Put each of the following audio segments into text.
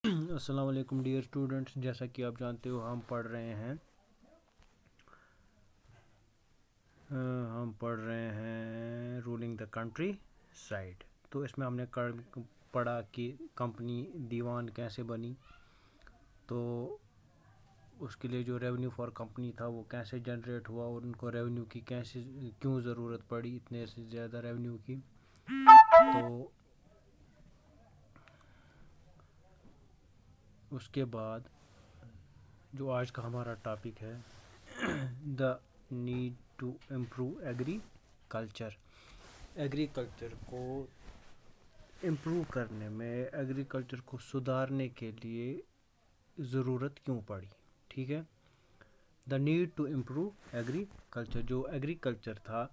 السلام علیکم dear students, جیسا کہ آپ جانتے ہو ہم پڑھ رہے ہیں رولنگ دا کنٹری سائڈ. تو اس میں ہم نے پڑھا کہ کمپنی دیوان کیسے بنی، تو اس کے لیے جو ریونیو فار کمپنی تھا وہ کیسے جنریٹ ہوا اور ان کو ریونیو کی کیوں ضرورت پڑی، اتنے سے زیادہ ریونیو کی. تو اس کے بعد جو آج کا ہمارا ٹاپک ہے the need to improve agriculture. Agriculture کو امپروو کرنے میں، ایگریکلچر کو سدھارنے کے لیے ضرورت کیوں پڑی. ٹھیک ہے، the need to improve agriculture. جو ایگریکلچر تھا،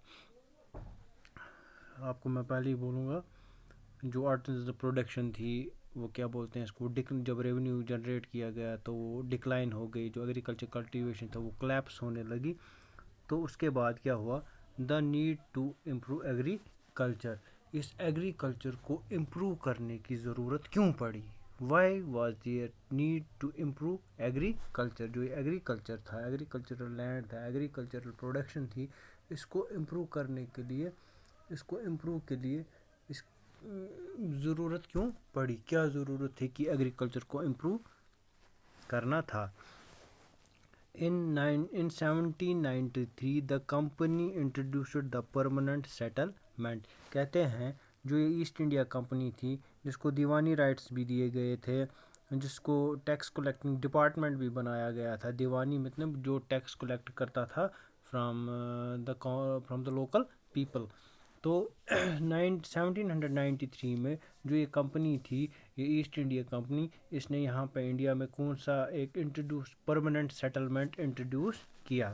آپ کو میں پہلے ہی بولوں گا، جو آرٹز پروڈکشن تھی وہ کیا بولتے ہیں اس کو، جب ریونیو جنریٹ کیا گیا تو وہ ڈکلائن ہو گئی. جو ایگریکلچر کلٹیویشن تھا وہ کلیپس ہونے لگی. تو اس کے بعد کیا ہوا، the need to improve agriculture. اس ایگریکلچر کو امپروو کرنے کی ضرورت کیوں پڑی. Why was there need to improve agriculture. جو ایگریکلچر تھا، ایگریکلچرل لینڈ تھا، ایگریکلچرل پروڈکشن تھی، اس کو امپروو کرنے کے لیے، اس ضرورت کیوں پڑی، کیا ضرورت تھی کہ ایگریکلچر کو امپروو کرنا تھا. In 1793 the company introduced the permanent settlement. کہتے ہیں جو یہ ایسٹ انڈیا کمپنی تھی، جس کو دیوانی رائٹس بھی دیے گئے تھے، جس کو ٹیکس کلیکٹنگ ڈپارٹمنٹ بھی بنایا گیا تھا. دیوانی مطلب جو ٹیکس کلیکٹ کرتا تھا فرام دا لوکل پیپل. تو 1793 میں جو یہ کمپنی تھی، یہ ایسٹ انڈیا کمپنی، اس نے یہاں پہ انڈیا میں کون سا ایک پرماننٹ سیٹلمنٹ انٹروڈیوس کیا.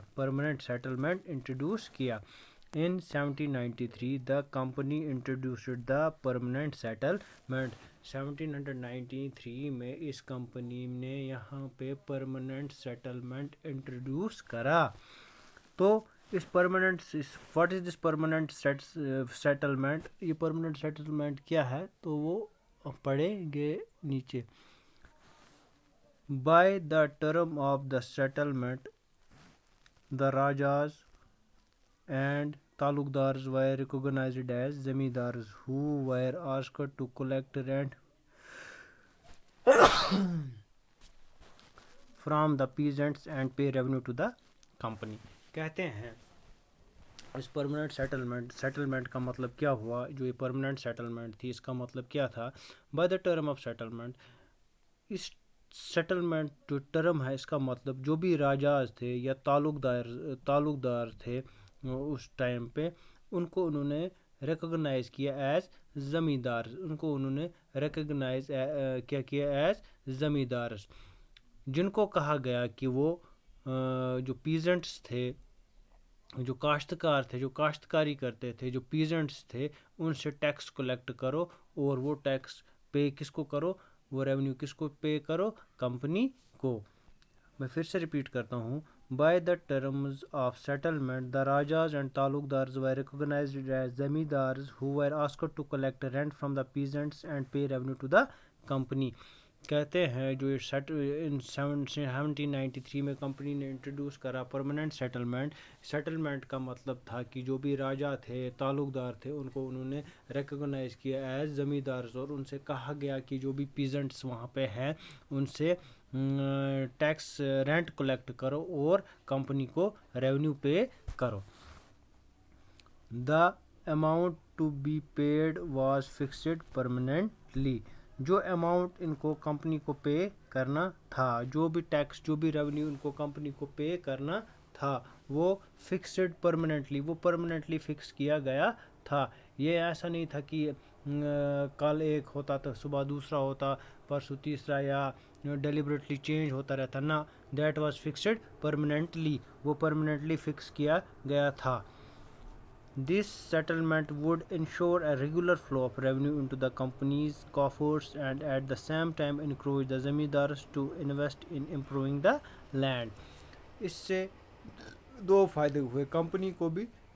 In 1793 the company introduced the permanent settlement. 1793 میں اس کمپنی نے یہاں پہ پرماننٹ سیٹلمنٹ انٹروڈیوس کرا. تو اس permanent, what is this permanent settlement, یہ پرماننٹ سیٹلمنٹ کیا ہے تو وہ پڑھیں گے نیچے. By the term of the settlement, the Rajas and Talukdars were recognized as zamindars who were asked to collect rent from the peasants and pay revenue to the company. کہتے ہیں اس permanent settlement کا مطلب کیا ہوا. جو یہ permanent settlement تھی، اس کا مطلب کیا تھا. By the term of settlement, اس سیٹلمنٹ جو ٹرم ہے اس کا مطلب جو بھی راجاز تھے یا تعلق دار تھے اس ٹائم پہ، ان کو انہوں نے ریکگنائز کیا ایز زمیندار. ان کو انہوں نے ریکگنائز کیا ایز زمیندارز، جن کو کہا گیا کہ وہ جو پیزنٹس تھے، جو کاشتکار تھے، جو کاشتکاری کرتے تھے، جو پیزنٹس تھے، ان سے ٹیکس کلیکٹ کرو اور وہ ٹیکس پے کس کو کرو، وہ ریونیو کس کو پے کرو، کمپنی کو. میں پھر سے ریپیٹ کرتا ہوں. By the terms of settlement the rajas and taluqdars were recognised as zamindars who were asked to collect rent from the peasants and pay revenue to the company. کہتے ہیں جو 1793 میں کمپنی نے انٹروڈیوس کرا پرماننٹ سیٹلمنٹ کا مطلب تھا کہ جو بھی راجا تھے، تعلق دار تھے، ان کو انہوں نے ریکگنائز کیا ایز زمیندارز، اور ان سے کہا گیا کہ جو بھی پیزنٹس وہاں پہ ہیں ان سے ٹیکس رینٹ کلیکٹ کرو اور کمپنی کو ریونیو پے کرو. The amount to be paid was fixed permanently. جو اماؤنٹ ان کو کمپنی کو پے کرنا تھا، جو بھی ٹیکس، جو بھی ریونیو ان کو کمپنی کو پے کرنا تھا، وہ فکسڈ پرماننٹلی، وہ پرماننٹلی فکس کیا گیا تھا. یہ ایسا نہیں تھا کہ کل ایک ہوتا تو صبح دوسرا ہوتا، پرسوں تیسرا، یا ڈیلیبریٹلی چینج ہوتا رہتا. نہ، دیٹ واز فکسڈ پرماننٹلی، وہ پرماننٹلی فکس کیا گیا تھا. This settlement would ensure a regular flow of revenue into the company's coffers and at the same time encourage the zamindars to invest in improving the land. اس سے دو فائدے ہوئے، company کو بھی